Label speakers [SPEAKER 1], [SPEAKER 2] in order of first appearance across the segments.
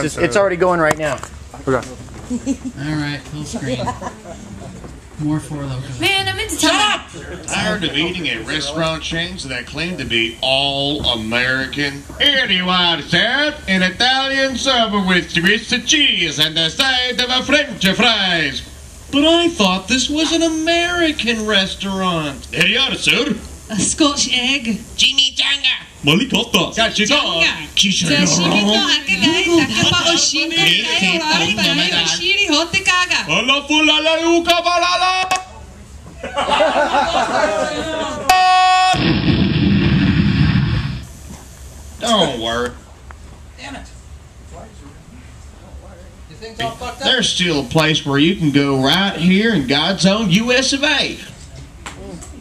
[SPEAKER 1] It's already going right now.
[SPEAKER 2] Okay.
[SPEAKER 3] Alright, full screen. More Four Locos.
[SPEAKER 4] Man, I meant to tell you.
[SPEAKER 5] Tired of eating at restaurant chains that claim to be all American? Here do you want, sir? An Italian sub with twisted cheese and the side of a French fries. But I thought this was an American restaurant. Here you are, sir.
[SPEAKER 4] A Scotch egg.
[SPEAKER 5] Chimichanga. Malikota. Kachika. Alla fulala yuka balala. Don't worry.
[SPEAKER 1] Damn it. You think it's all fucked up?
[SPEAKER 5] There's still a place where you can go right here in God's own US of A.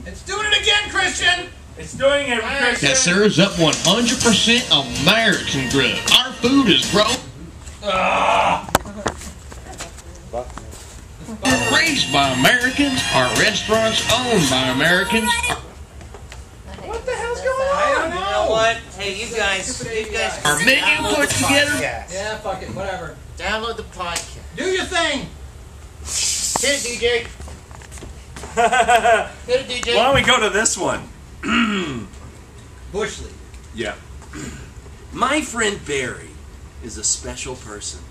[SPEAKER 1] It's doing it again, Christian.
[SPEAKER 6] It's doing it, Christian.
[SPEAKER 5] That serves up 100% American grub. Our food is grown. Raised by Americans, our restaurants owned by Americans.
[SPEAKER 1] What the hell's going on?
[SPEAKER 7] I don't know. You know what? Hey, you guys.
[SPEAKER 5] Our menu put together.
[SPEAKER 1] Yeah, fuck it, whatever.
[SPEAKER 7] Download the podcast.
[SPEAKER 1] Do your thing. Hit it, DJ. Hit it, DJ.
[SPEAKER 6] Why don't we go to this one?
[SPEAKER 8] Bushley.
[SPEAKER 6] Yeah.
[SPEAKER 8] My friend Barry is a special person.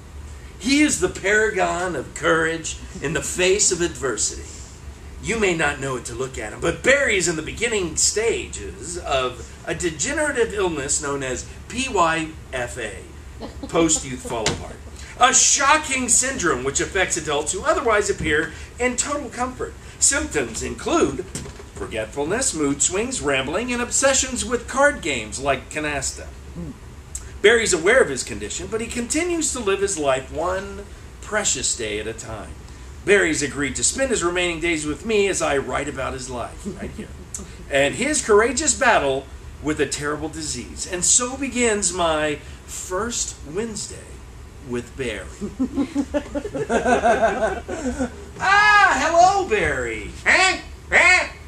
[SPEAKER 8] He is the paragon of courage in the face of adversity. You may not know it to look at him, but Barry is in the beginning stages of a degenerative illness known as PYFA, post-youth fall apart. A shocking syndrome which affects adults who otherwise appear in total comfort. Symptoms include forgetfulness, mood swings, rambling, and obsessions with card games like canasta. Barry's aware of his condition, but he continues to live his life one precious day at a time. Barry's agreed to spend his remaining days with me as I write about his life, right here, and his courageous battle with a terrible disease. And so begins my first Wednesday with Barry. Hello, Barry.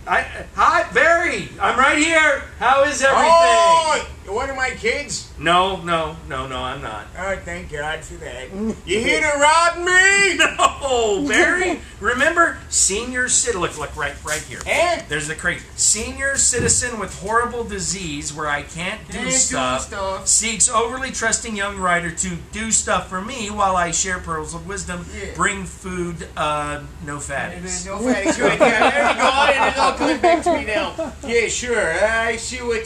[SPEAKER 8] Hi, Barry. I'm right here. How is everything?
[SPEAKER 9] Oh, you're one of my kids?
[SPEAKER 8] No, I'm not.
[SPEAKER 9] Oh, thank God for that. You here to rob me?
[SPEAKER 8] No, Barry. Remember, senior citizen. Look, right here.
[SPEAKER 9] And?
[SPEAKER 8] There's the crate. Senior citizen with horrible disease where I can't do stuff. Seeks overly trusting young writer to do stuff for me while I share pearls of wisdom. Yeah. Bring food, no fatties.
[SPEAKER 9] No fatties. Good. Yeah, there you go. And it's all coming back to me now. Yeah, sure. I see what,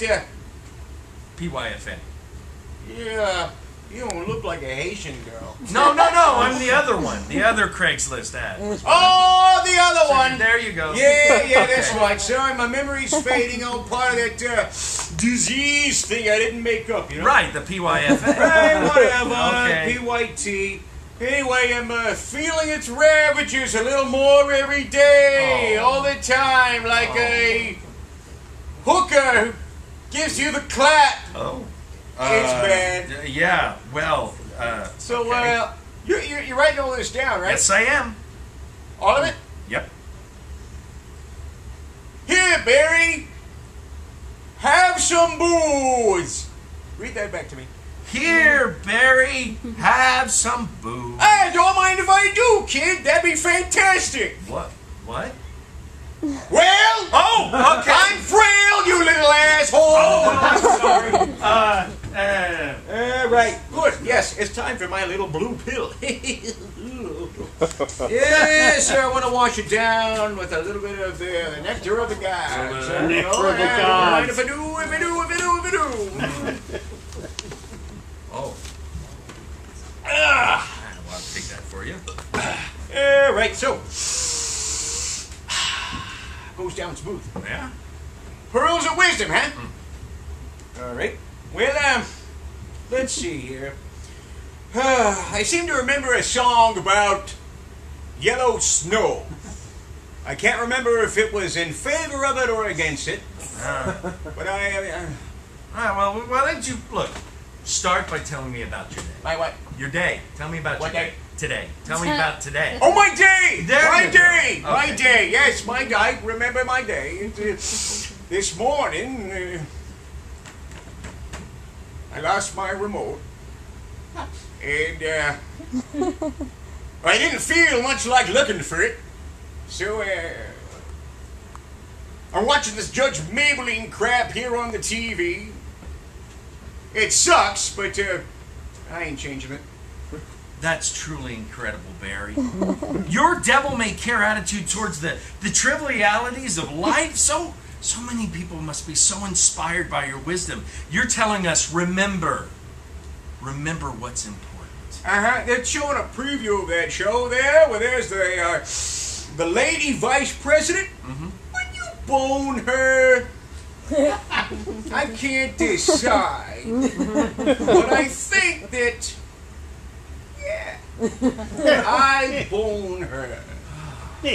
[SPEAKER 8] PYFA.
[SPEAKER 9] Yeah. You don't look like a Haitian girl.
[SPEAKER 8] No. I'm the other one. The other Craigslist ad.
[SPEAKER 9] Oh, the other one.
[SPEAKER 8] There you go.
[SPEAKER 9] Yeah, that's right. Sorry, my memory's fading on part of that disease thing I didn't make up, you know?
[SPEAKER 8] Right, the PYFA.
[SPEAKER 9] Right, whatever.
[SPEAKER 8] Okay.
[SPEAKER 9] PYT. Anyway, I'm feeling its ravages a little more every day, all the time, like a hooker who gives you the clap.
[SPEAKER 8] Oh.
[SPEAKER 9] It's bad.
[SPEAKER 8] Yeah, well,
[SPEAKER 9] So,
[SPEAKER 8] okay.
[SPEAKER 9] You're writing all this down, right?
[SPEAKER 8] Yes, I am.
[SPEAKER 9] All of it?
[SPEAKER 8] Yep.
[SPEAKER 9] Here, Barry. Have some booze. Read that back to me.
[SPEAKER 8] Here, Barry, have some booze.
[SPEAKER 9] Hey, don't mind if I do, kid. That'd be fantastic.
[SPEAKER 8] What?
[SPEAKER 9] Well,
[SPEAKER 8] oh, okay.
[SPEAKER 9] I'm frail, you little asshole.
[SPEAKER 8] Oh, I'm sorry.
[SPEAKER 9] Right. Good. Yes, it's time for my little blue pill. Yes, sir. I want to wash it down with a little bit of the nectar of the gods.
[SPEAKER 1] Nectar of the gods.
[SPEAKER 9] If I do.
[SPEAKER 8] Oh. I'll take that for you.
[SPEAKER 9] Right. So. Goes down smooth.
[SPEAKER 8] Yeah.
[SPEAKER 9] Pearls of wisdom, huh? All right. Well, let's see here. I seem to remember a song about yellow snow. I can't remember if it was in favor of it or against it. But
[SPEAKER 8] well, why don't you look? Start by telling me about your day.
[SPEAKER 9] My what?
[SPEAKER 8] Your day. Tell me about
[SPEAKER 9] what
[SPEAKER 8] your
[SPEAKER 9] day?
[SPEAKER 8] Today. Tell me about today.
[SPEAKER 9] Oh, my day!
[SPEAKER 8] There
[SPEAKER 9] my
[SPEAKER 8] you
[SPEAKER 9] day!
[SPEAKER 8] go.
[SPEAKER 9] My
[SPEAKER 8] Okay.
[SPEAKER 9] day! Yes, my day. I remember my day. This morning, I lost my remote. And I didn't feel much like looking for it. So I'm watching this Judge Maybelline crap here on the TV. It sucks, but I ain't changing it.
[SPEAKER 8] That's truly incredible, Barry. Your devil-may-care attitude towards the trivialities of life, so many people must be so inspired by your wisdom. You're telling us, remember what's important.
[SPEAKER 9] They're showing a preview of that show there, where there's the lady vice president.
[SPEAKER 8] Mm-hmm.
[SPEAKER 9] When you bone her, I can't decide, but I think that, yeah, I bone her.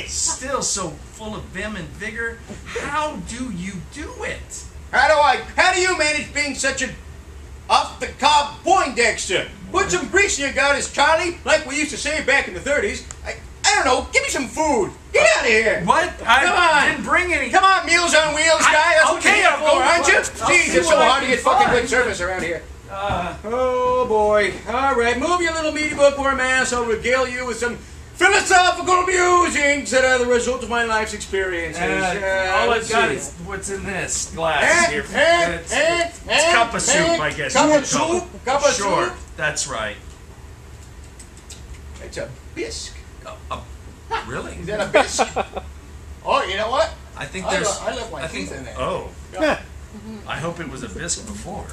[SPEAKER 8] Still so full of vim and vigor. How do you do it?
[SPEAKER 9] How do you manage being such an off-the-cob Poindexter? Put some grease in your goddess, Charlie, like we used to say back in the 30s. I don't know, give me some food. Get out of here.
[SPEAKER 8] What? I didn't bring any.
[SPEAKER 9] Come on, Meals on Wheels, guy. That's what you're here for, aren't you? Jeez, it's so hard to get fucking good service around here. Oh, boy. All right, move your little meaty bookworm ass. I'll regale you with some philosophical musings that are the result of my life's experiences.
[SPEAKER 8] All I've got is what's in this glass here. It's cup of soup, I guess.
[SPEAKER 9] Cup of soup? Cup of
[SPEAKER 8] Sure,
[SPEAKER 9] soup?
[SPEAKER 8] that's right.
[SPEAKER 9] It's a bisque.
[SPEAKER 8] Really?
[SPEAKER 9] Is that a bisque? Oh, you know what?
[SPEAKER 8] I think
[SPEAKER 9] I
[SPEAKER 8] there's.
[SPEAKER 9] left my teeth in there.
[SPEAKER 8] Oh.
[SPEAKER 9] Yeah.
[SPEAKER 8] I hope it was a bisque before.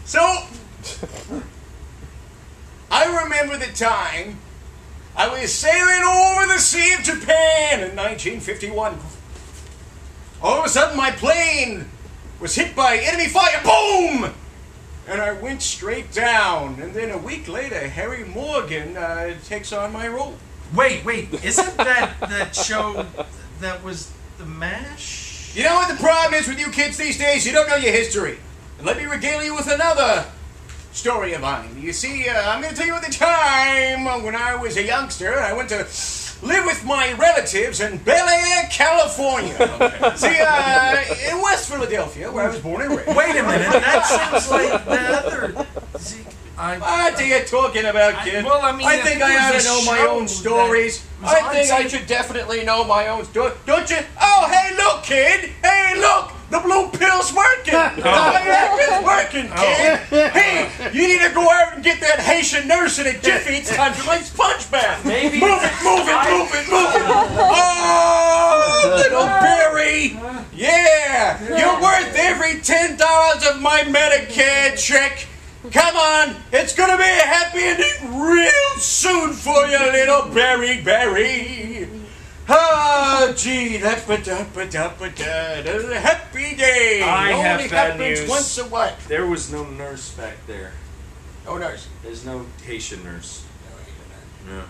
[SPEAKER 9] So, I remember the time I was sailing over the Sea of Japan in 1951. All of a sudden, my plane was hit by enemy fire. Boom! And I went straight down. And then a week later, Harry Morgan takes on my role.
[SPEAKER 8] Wait, isn't that show that was the MASH?
[SPEAKER 9] You know what the problem is with you kids these days? You don't know your history. And let me regale you with another story of mine. You see, I'm going to tell you at the time when I was a youngster, I went to live with my relatives in Bel Air, California. Okay. See, in West Philadelphia, where I was born and raised.
[SPEAKER 8] Wait a minute, that sounds like the other. See,
[SPEAKER 9] what are you talking about, kid? I think I ought to know my own stories. I think I should definitely know my own story. Don't you? Oh, hey, look, kid. Hey, look. The blue pill's working. It's working, kid. Hey, you need to go out and get that Haitian nurse in a jiffy. It's time for my sponge bath. Maybe. Move it. Oh, little Barry. Yeah, you're worth every $10 of my Medicare check. Come on, it's gonna be a happy ending real soon for you, little Barry. Oh, gee, that's a happy day.
[SPEAKER 8] I
[SPEAKER 9] Only
[SPEAKER 8] have bad
[SPEAKER 9] happens
[SPEAKER 8] news.
[SPEAKER 9] once a what?
[SPEAKER 8] There was no nurse back there.
[SPEAKER 9] No nurse.
[SPEAKER 8] There's no Haitian nurse. No.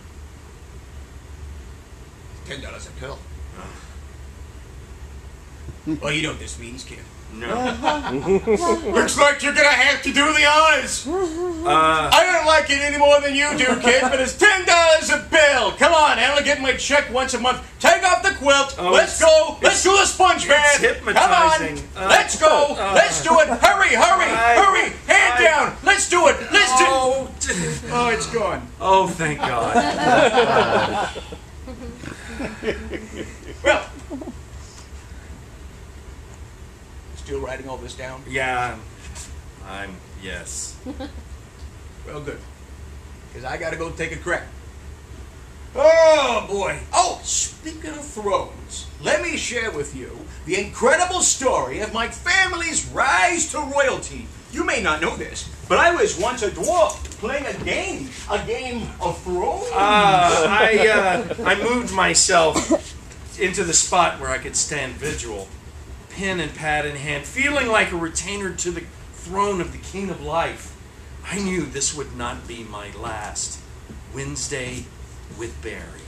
[SPEAKER 9] $10 a pill. Well, you know what this means, kid.
[SPEAKER 8] No.
[SPEAKER 9] Looks like you're gonna have to do the honors. I don't like it any more than you do, kid, but it's $10 a bill. Come on, I only get my check once a month. Take off the quilt. Let's go. Let's do the sponge bath. Come on. Let's go. Let's do it. Hurry. Hand down. Let's do it. Oh, it's gone.
[SPEAKER 8] Oh, thank God.
[SPEAKER 9] Well. Still writing all this down?
[SPEAKER 8] Yeah, yes.
[SPEAKER 9] Well, good. Because I gotta go take a crap. Oh, boy. Oh, speaking of thrones, let me share with you the incredible story of my family's rise to royalty. You may not know this, but I was once a dwarf playing a game of thrones.
[SPEAKER 8] I moved myself into the spot where I could stand vigil. Pen and pad in hand, feeling like a retainer to the throne of the King of Life. I knew this would not be my last Wednesday with Barry.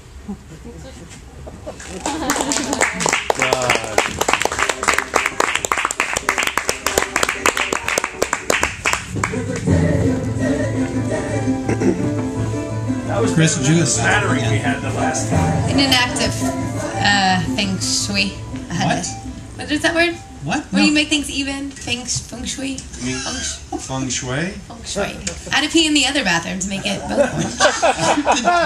[SPEAKER 8] That was
[SPEAKER 3] Chris Juice.
[SPEAKER 8] battery we had the last time.
[SPEAKER 4] In an act of feng shui.
[SPEAKER 3] What?
[SPEAKER 4] What is that word?
[SPEAKER 3] What?
[SPEAKER 2] Where
[SPEAKER 3] No.
[SPEAKER 2] you make things even? Feng shui?
[SPEAKER 10] Feng shui?
[SPEAKER 2] Feng shui. I had to pee in the other bathroom to make it both orange.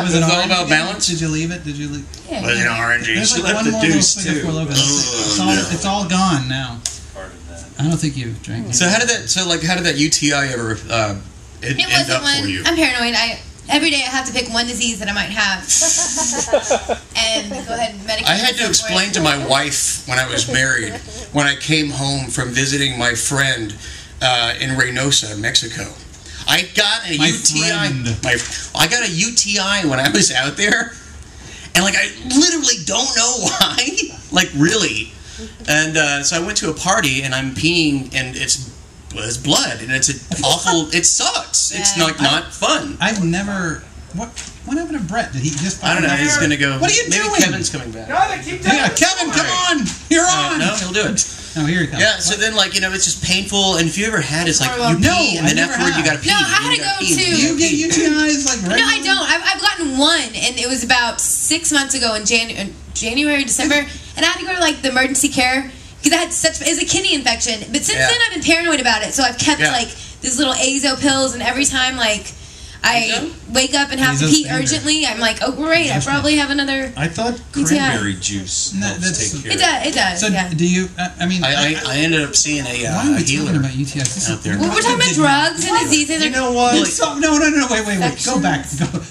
[SPEAKER 3] Was it
[SPEAKER 5] It's all
[SPEAKER 3] orange
[SPEAKER 5] about
[SPEAKER 3] again?
[SPEAKER 5] balance.
[SPEAKER 3] Did you leave it? Did you leave?
[SPEAKER 2] Yeah.
[SPEAKER 5] Was it orange?
[SPEAKER 3] There's
[SPEAKER 10] should
[SPEAKER 3] like
[SPEAKER 10] let
[SPEAKER 3] one
[SPEAKER 10] the
[SPEAKER 3] more
[SPEAKER 10] deuce,
[SPEAKER 3] little figure
[SPEAKER 10] too.
[SPEAKER 3] for logo. It's all gone now. I don't think you drank it.
[SPEAKER 11] So how did that UTI ever
[SPEAKER 2] It
[SPEAKER 11] end
[SPEAKER 2] wasn't
[SPEAKER 11] up for
[SPEAKER 2] one.
[SPEAKER 11] you?
[SPEAKER 2] I'm paranoid. Every day I have to pick one disease that I might have and go ahead and medicate
[SPEAKER 11] I had to
[SPEAKER 2] myself for
[SPEAKER 11] explain
[SPEAKER 2] it.
[SPEAKER 11] to my wife when I was married, when I came home from visiting my friend in Reynosa, Mexico. I got a
[SPEAKER 3] My
[SPEAKER 11] UTI.
[SPEAKER 3] friend.
[SPEAKER 11] I got a UTI when I was out there, and like I literally don't know why. Like really, and so I went to a party and I'm peeing and it's blood and it's awful. It sucks. It's
[SPEAKER 2] Yeah.
[SPEAKER 11] like not fun.
[SPEAKER 3] I've never. What happened to Brett? Did he just?
[SPEAKER 11] I don't know. He's gonna go.
[SPEAKER 3] What are you
[SPEAKER 11] maybe
[SPEAKER 3] doing?
[SPEAKER 11] Kevin's coming back.
[SPEAKER 6] No, they keep telling
[SPEAKER 3] Yeah,
[SPEAKER 6] us
[SPEAKER 3] Kevin,
[SPEAKER 6] story.
[SPEAKER 3] come on! You're on.
[SPEAKER 11] No, he'll do it.
[SPEAKER 3] Oh, here he comes.
[SPEAKER 11] Yeah, so then, like, it's just painful. And if you ever had, it's like you
[SPEAKER 2] horrible.
[SPEAKER 11] pee,
[SPEAKER 3] No,
[SPEAKER 11] and then
[SPEAKER 3] I never
[SPEAKER 11] afterward you
[SPEAKER 3] have.
[SPEAKER 11] gotta pee.
[SPEAKER 2] No, I
[SPEAKER 11] and
[SPEAKER 2] had
[SPEAKER 11] you
[SPEAKER 2] to
[SPEAKER 11] gotta
[SPEAKER 2] go
[SPEAKER 11] pee, and
[SPEAKER 2] to-
[SPEAKER 11] you
[SPEAKER 3] Do
[SPEAKER 11] gotta
[SPEAKER 3] you
[SPEAKER 11] pee.
[SPEAKER 3] get UTIs like regular?
[SPEAKER 2] No, I don't. I've gotten one, and it was about 6 months ago in January, December, and I had to go to like the emergency care because I had it was a kidney infection. But since
[SPEAKER 11] Yeah.
[SPEAKER 2] then, I've been paranoid about it, so I've kept
[SPEAKER 11] Yeah.
[SPEAKER 2] like these little azo pills, and every time like I wake up and have to
[SPEAKER 3] Azo
[SPEAKER 2] pee
[SPEAKER 3] standard.
[SPEAKER 2] urgently, I'm like, oh great, I probably have another.
[SPEAKER 10] I thought
[SPEAKER 2] UTI.
[SPEAKER 10] cranberry juice
[SPEAKER 3] No,
[SPEAKER 10] helps
[SPEAKER 3] that's-
[SPEAKER 10] take care
[SPEAKER 2] It does. It does.
[SPEAKER 3] So
[SPEAKER 2] yeah.
[SPEAKER 3] do you? I mean,
[SPEAKER 11] I ended up seeing
[SPEAKER 3] why are
[SPEAKER 11] a
[SPEAKER 3] we
[SPEAKER 11] healer
[SPEAKER 3] talking about UTIs? This
[SPEAKER 11] out there.
[SPEAKER 2] Well, we're talking about drugs and diseases.
[SPEAKER 10] You know what?
[SPEAKER 3] No, wait. Go back.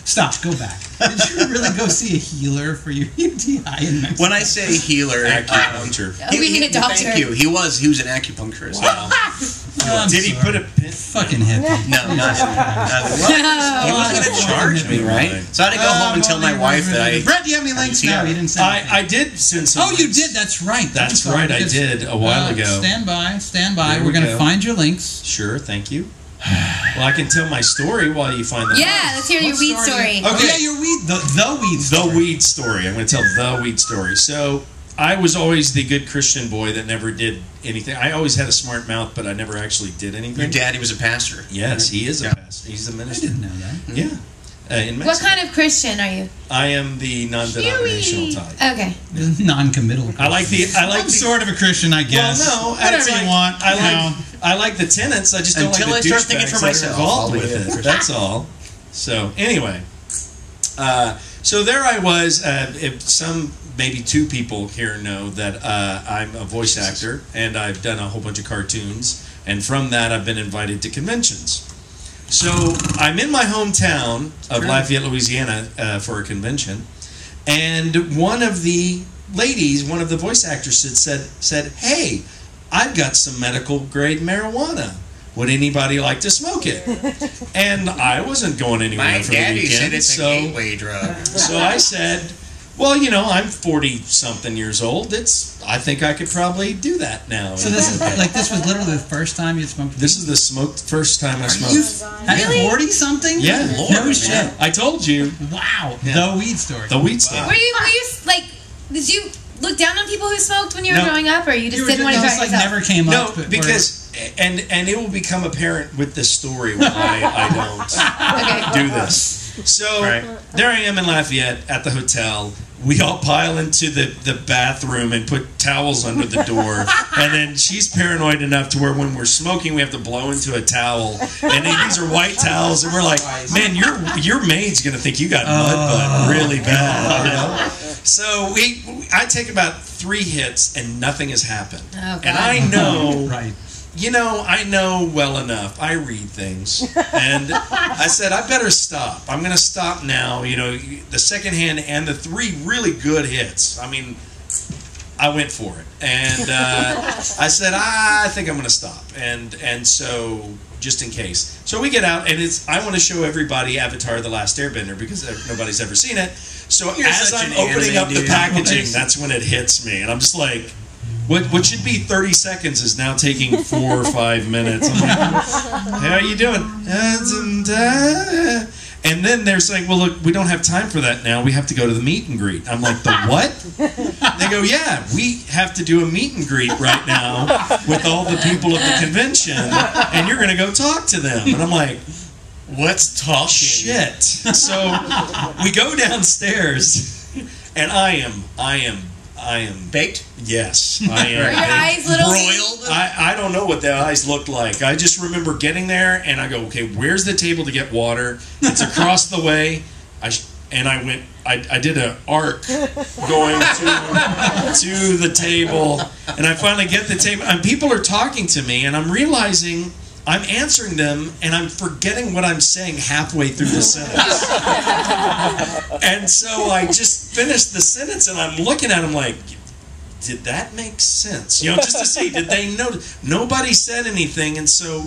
[SPEAKER 3] Stop. Go back. Did you really go see a healer for your UTI in Mexico?
[SPEAKER 11] When I say healer,
[SPEAKER 10] Acupuncture.
[SPEAKER 2] Oh, we need a doctor.
[SPEAKER 11] Thank you. He was an acupuncturist.
[SPEAKER 10] Wow.
[SPEAKER 3] I'm
[SPEAKER 10] Did he
[SPEAKER 3] sorry.
[SPEAKER 10] put a pin?
[SPEAKER 3] Fucking hippie?
[SPEAKER 11] No, not he wasn't going to charge me, right? So I had to go home and tell my wife that I.
[SPEAKER 3] Brett, do you have any links? No, you didn't say.
[SPEAKER 10] I did send some.
[SPEAKER 3] Oh, you
[SPEAKER 10] links.
[SPEAKER 3] did. That's right.
[SPEAKER 10] That's
[SPEAKER 3] I'm sorry,
[SPEAKER 10] right, I
[SPEAKER 3] because,
[SPEAKER 10] did a while ago.
[SPEAKER 3] Stand by.
[SPEAKER 10] There
[SPEAKER 3] We're
[SPEAKER 10] we
[SPEAKER 3] going to
[SPEAKER 10] go.
[SPEAKER 3] find your links.
[SPEAKER 10] Sure, thank you. Well, I can tell my story while you find the.
[SPEAKER 2] Yeah, let's hear your
[SPEAKER 3] What
[SPEAKER 2] weed story.
[SPEAKER 3] Okay. Oh, yeah, your weed. The weed.
[SPEAKER 10] The
[SPEAKER 3] story.
[SPEAKER 10] weed story. I'm going to tell the weed story. So, I was always the good Christian boy that never did anything. I always had a smart mouth, but I never actually did anything.
[SPEAKER 11] Your daddy was a pastor.
[SPEAKER 10] Yes, he is a
[SPEAKER 11] Yeah.
[SPEAKER 10] pastor. He's a
[SPEAKER 3] I
[SPEAKER 10] minister.
[SPEAKER 3] didn't know that.
[SPEAKER 10] Yeah. In Mexico.
[SPEAKER 2] What kind of Christian are you?
[SPEAKER 10] I am the non-denominational type.
[SPEAKER 2] Okay.
[SPEAKER 3] Non-committal.
[SPEAKER 10] I like the.
[SPEAKER 3] I'm sort of a Christian, I guess.
[SPEAKER 10] Well, no,
[SPEAKER 3] whatever
[SPEAKER 10] it's like-
[SPEAKER 3] you want.
[SPEAKER 10] I like the tenants. I just don't
[SPEAKER 11] Until
[SPEAKER 10] like
[SPEAKER 11] I
[SPEAKER 10] the
[SPEAKER 11] start thinking
[SPEAKER 10] douchebags
[SPEAKER 11] for
[SPEAKER 10] that are
[SPEAKER 11] myself, I'll
[SPEAKER 10] involved
[SPEAKER 11] be
[SPEAKER 10] with
[SPEAKER 11] a
[SPEAKER 10] it. That's all. So anyway, so there I was. If some, maybe two people here know that I'm a voice actor and I've done a whole bunch of cartoons, and from that I've been invited to conventions. So I'm in my hometown of Lafayette, Louisiana, for a convention, and one of the ladies, one of the voice actresses, said, "Hey, I've got some medical grade marijuana. Would anybody like to smoke it?" And I wasn't going anywhere
[SPEAKER 11] My
[SPEAKER 10] for the
[SPEAKER 11] daddy
[SPEAKER 10] weekend,
[SPEAKER 11] said it's
[SPEAKER 10] so
[SPEAKER 11] a gateway drug.
[SPEAKER 10] so I said, "Well, I'm 40-something years old. I think I could probably do that now."
[SPEAKER 3] So this was literally the first time you smoked.
[SPEAKER 10] This is the first time I smoked.
[SPEAKER 3] You at 40 something?
[SPEAKER 10] Yeah,
[SPEAKER 3] No shit.
[SPEAKER 10] I told you
[SPEAKER 3] Wow.
[SPEAKER 10] Yeah.
[SPEAKER 3] The weed story.
[SPEAKER 10] the weed stuff.
[SPEAKER 2] Were you like? Did you look down on people who smoked when you were
[SPEAKER 10] No.
[SPEAKER 2] growing up, or you just didn't want to
[SPEAKER 3] no,
[SPEAKER 2] try
[SPEAKER 3] it's
[SPEAKER 2] it
[SPEAKER 3] like
[SPEAKER 2] yourself?
[SPEAKER 3] never came
[SPEAKER 10] No,
[SPEAKER 3] up. but
[SPEAKER 10] because and it will become apparent with this story why I don't do this. So there I am in Lafayette at the hotel. We all pile into the bathroom and put towels under the door. And then she's paranoid enough to where when we're smoking, we have to blow into a towel. And then these are white towels. And we're like, man, your maid's going to think you got mud butt really bad. So I take about 3 hits and nothing has happened.
[SPEAKER 2] Oh, God.
[SPEAKER 10] And I know...
[SPEAKER 3] right.
[SPEAKER 10] I know well enough. I read things. And I said, I better stop. I'm going to stop now. The second hand and the 3 really good hits. I mean, I went for it. And I said, I think I'm going to stop. And so, just in case. So we get out, and I want to show everybody Avatar: The Last Airbender because nobody's ever seen it. So
[SPEAKER 11] You're
[SPEAKER 10] as
[SPEAKER 11] such
[SPEAKER 10] I'm
[SPEAKER 11] an
[SPEAKER 10] opening
[SPEAKER 11] anime
[SPEAKER 10] up the
[SPEAKER 11] dude.
[SPEAKER 10] packaging, that's when it hits me. And I'm just like... What should be 30 seconds is now taking 4 or 5 minutes. I'm like, how are you doing? And then they're saying, well, look, we don't have time for that now. We have to go to the meet and greet. I'm like, the what? They go, yeah, we have to do a meet and greet right now with all the people at the convention, and you're going to go talk to them. And I'm like,
[SPEAKER 11] What's talking?
[SPEAKER 10] shit. So we go downstairs, and I am I am
[SPEAKER 11] baked.
[SPEAKER 10] Yes, I am.
[SPEAKER 2] Were your eyes little?
[SPEAKER 11] Broiled.
[SPEAKER 10] I don't know what the eyes looked like. I just remember getting there and I go, okay, where's the table to get water? It's across the way. I did an arc going to the table, and I finally get the table, and people are talking to me, and I'm realizing I'm answering them, and I'm forgetting what I'm saying halfway through the sentence. And so I just finished the sentence, and I'm looking at them like, did that make sense? You know, just to see, did they know? Nobody said anything, and so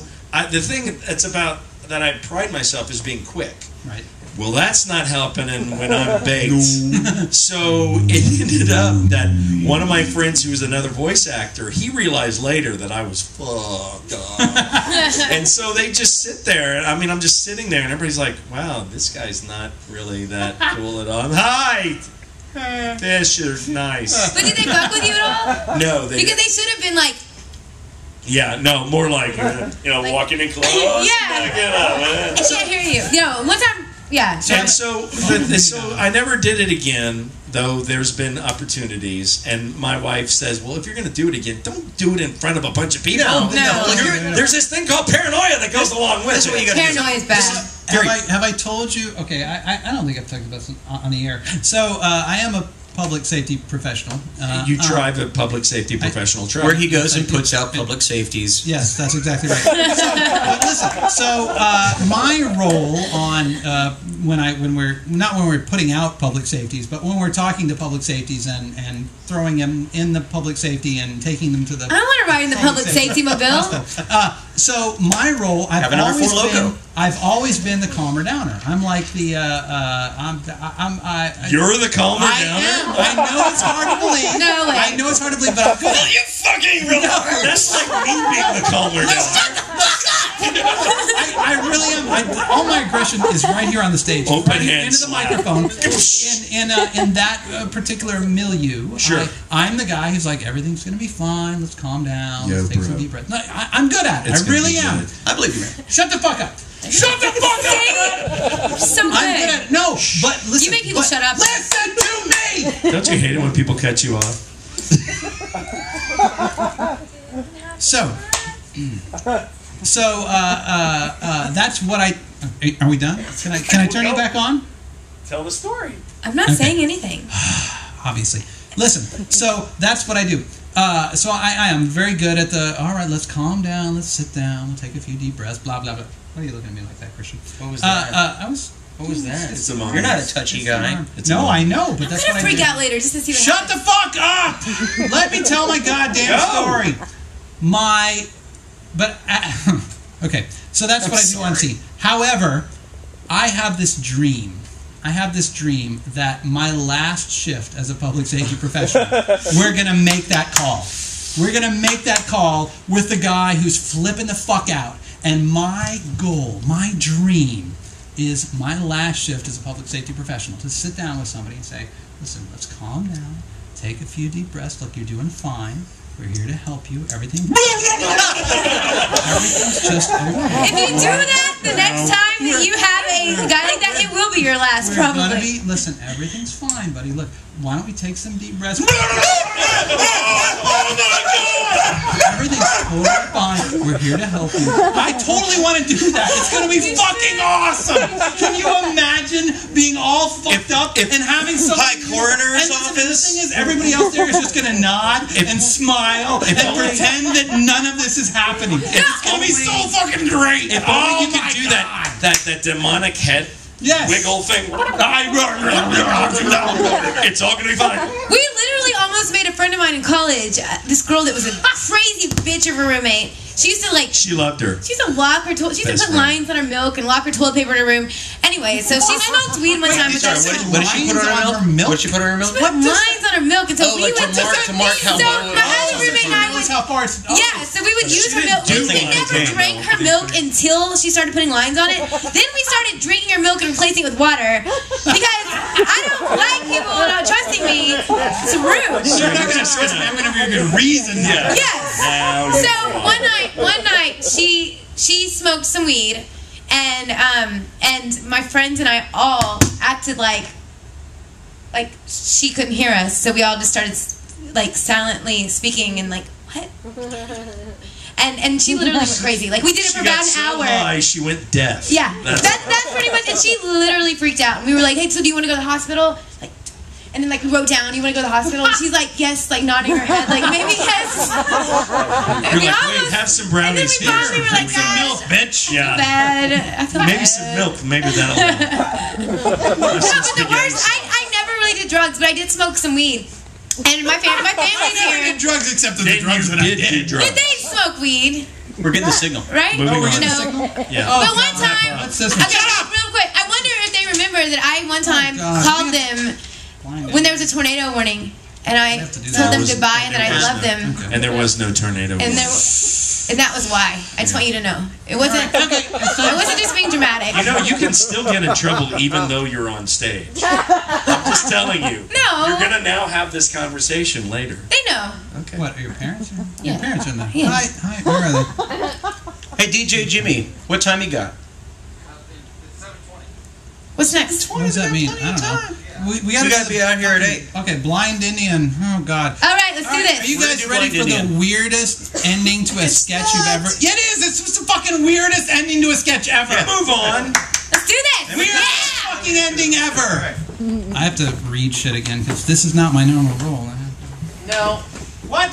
[SPEAKER 10] the thing that's about that I pride myself is being quick.
[SPEAKER 3] Right.
[SPEAKER 10] Well, that's not happening when I'm baked. So it ended up that one of my friends, who was another voice actor, he realized later that I was fucked up. And so they just sit there. I mean, I'm just sitting there, and everybody's like, wow, this guy's not really that cool at all. Hi! Fish are nice.
[SPEAKER 2] But did they fuck with you at all?
[SPEAKER 10] No.
[SPEAKER 2] Because they should have been like,
[SPEAKER 10] yeah, no, more like, like walking in close.
[SPEAKER 2] Yeah.
[SPEAKER 10] Get up,
[SPEAKER 2] I can't hear you. No, one time, yeah.
[SPEAKER 10] And so I never did it again, though there's been opportunities. And my wife says, well, if you're going to do it again, don't do it in front of a bunch of people.
[SPEAKER 2] No.
[SPEAKER 10] There's this thing called paranoia that goes along with it.
[SPEAKER 2] Paranoia is bad.
[SPEAKER 3] Have I told you? Okay, I don't think I've talked about this on the air. So I am a public safety professional.
[SPEAKER 10] You drive a public safety professional truck.
[SPEAKER 11] Where he goes and puts out public safeties.
[SPEAKER 3] Yes, that's exactly right. But listen, so my role on when we're putting out public safeties, but when we're talking to public safeties and throwing them in the public safety and taking them to the.
[SPEAKER 2] I don't want to ride in the public safety mobile.
[SPEAKER 3] So my role, I've always been the calmer downer. I'm like the
[SPEAKER 10] You're the calmer downer.
[SPEAKER 3] I know it's hard to believe.
[SPEAKER 2] No way.
[SPEAKER 3] I know it's hard to believe, but I'm good.
[SPEAKER 10] You fucking relax. That's like me being the calmer downer.
[SPEAKER 3] I really am. All my aggression is right here on the stage.
[SPEAKER 10] Open
[SPEAKER 3] right
[SPEAKER 10] hand
[SPEAKER 3] into the
[SPEAKER 10] slap.
[SPEAKER 3] microphone. In that particular milieu,
[SPEAKER 10] sure.
[SPEAKER 3] I'm the guy who's like, everything's going to be fine. Let's calm down. Let's take some deep breaths. No, I'm good at it. I really am.
[SPEAKER 11] I believe you, man.
[SPEAKER 3] Shut the fuck up. Shut the fuck up.
[SPEAKER 2] So good.
[SPEAKER 3] I'm good at it. No, but listen.
[SPEAKER 2] You make people shut up.
[SPEAKER 3] Listen to me.
[SPEAKER 10] Don't you hate it when people cut you off?
[SPEAKER 3] So that's what I. Are we done? Can I turn you back on?
[SPEAKER 6] Tell the story.
[SPEAKER 2] I'm not saying anything.
[SPEAKER 3] Obviously. Listen, so that's what I do. So I am very good at the, all right, let's calm down, let's sit down, we'll take a few deep breaths, blah, blah, blah. What are you looking at me like that, Christian?
[SPEAKER 11] What was that?
[SPEAKER 3] What was that?
[SPEAKER 10] It's a moment.
[SPEAKER 11] You're not a touchy guy.
[SPEAKER 3] No, I know, but that's what I do.
[SPEAKER 2] I'm going to freak out later just to see what
[SPEAKER 3] Shut the fuck up! Let me tell my goddamn story. Okay, so that's what I do on scene. However, I have this dream that my last shift as a public safety professional, we're going to make that call. We're going to make that call with the guy who's flipping the fuck out. And my goal, my dream, is my last shift as a public safety professional to sit down with somebody and say, listen, let's calm down, take a few deep breaths. Look, you're doing fine. We're here to help you. Everything's just okay.
[SPEAKER 2] If you do that the next time that you have a guy like that, it will be your last, probably.
[SPEAKER 3] Listen, everything's fine, buddy. Look, why don't we take some deep breaths? Everything's totally fine. We're here to help you. I totally want to do that. It's going to be fucking awesome. Can you imagine being all fucked up and having some
[SPEAKER 11] coroner's office?
[SPEAKER 3] The thing is, everybody else there is just going to nod and smile and pretend that none of this is happening. It's going to be so fucking great.
[SPEAKER 10] If only you could do that demonic head wiggle thing. It's all going to be fine.
[SPEAKER 2] We literally almost made a friend of mine in college. This girl that was a crazy bitch of a roommate. She used to
[SPEAKER 10] She loved her.
[SPEAKER 2] She used to lock her toilet. She used to put lines on her milk and lock her toilet paper in her room. Anyway, so she smoked weed one time with us.
[SPEAKER 11] What did she put on her milk? What did she put on her milk?
[SPEAKER 2] She put lines on her milk, and so we went
[SPEAKER 11] to mark how low.
[SPEAKER 2] my other roommate and I would.
[SPEAKER 3] How far it's,
[SPEAKER 2] Yeah, so we would use her milk. We never drank her milk until she started putting lines on it. Then we started drinking her milk and replacing it with water because I don't like people not trusting me. It's rude.
[SPEAKER 3] You're not going to trust me. I'm going to give you a good reason.
[SPEAKER 2] Yes. So one night she smoked some weed, and my friends and I all acted like she couldn't hear us, so we all just started like silently speaking and like what? And she literally went crazy. Like we did it for about an hour.
[SPEAKER 10] High, she went deaf.
[SPEAKER 2] Yeah, that's pretty much. And she literally freaked out. And we were like, "Hey, so do you want to go to the hospital?" Like, and then like we wrote down, "You want to go to the hospital?" And she's like, "Yes," like nodding her head, like maybe yes.
[SPEAKER 10] You're like, wait, have some brownies here.
[SPEAKER 2] We were like,
[SPEAKER 10] some milk, bitch. Yeah.
[SPEAKER 2] Bad. I feel
[SPEAKER 10] maybe
[SPEAKER 2] bad.
[SPEAKER 10] some milk. Maybe that'll help.
[SPEAKER 2] No, but the worst, I never really did drugs, but I did smoke some weed. And my family's here.
[SPEAKER 3] I did drugs except for the drugs that I did.
[SPEAKER 2] Did they smoke weed?
[SPEAKER 11] We're getting the signal.
[SPEAKER 2] Right?
[SPEAKER 10] Moving on.
[SPEAKER 2] No.
[SPEAKER 10] Yeah.
[SPEAKER 2] But one time,
[SPEAKER 3] What's this
[SPEAKER 2] okay,
[SPEAKER 3] one? Shut up!
[SPEAKER 2] real quick, I wonder if they remember that I one time
[SPEAKER 3] God.
[SPEAKER 2] called them when there was a tornado warning, and I told them goodbye and that I loved them,
[SPEAKER 10] And there was no tornado.
[SPEAKER 2] and that was why. I just want you to know it wasn't. I wasn't just being dramatic.
[SPEAKER 10] You know, you can still get in trouble even though you're on stage. I'm just telling you.
[SPEAKER 2] No.
[SPEAKER 10] You're gonna now have this conversation later.
[SPEAKER 2] They know.
[SPEAKER 10] Okay.
[SPEAKER 3] What, are your parents?
[SPEAKER 2] Yeah.
[SPEAKER 3] Your parents are in there.
[SPEAKER 2] Yeah.
[SPEAKER 3] Hi, where are they?
[SPEAKER 11] Hey, DJ Jimmy, what time you got?
[SPEAKER 2] What's next?
[SPEAKER 3] What does that mean? I don't know. We
[SPEAKER 11] gotta be out here at 8.
[SPEAKER 3] Okay, Blind Indian. Oh, God.
[SPEAKER 2] All right, let's do this.
[SPEAKER 3] Are you
[SPEAKER 11] We're
[SPEAKER 3] guys
[SPEAKER 11] gonna do
[SPEAKER 3] ready for
[SPEAKER 11] Blind
[SPEAKER 3] the
[SPEAKER 11] Indian.
[SPEAKER 3] weirdest ending to a sketch you've ever... Yeah, it is! It's the fucking weirdest ending to a sketch ever!
[SPEAKER 10] Yeah, move on.
[SPEAKER 2] Let's do this.
[SPEAKER 3] Weirdest fucking ending ever! I have to read shit again, because this is not my normal role.
[SPEAKER 1] No. What?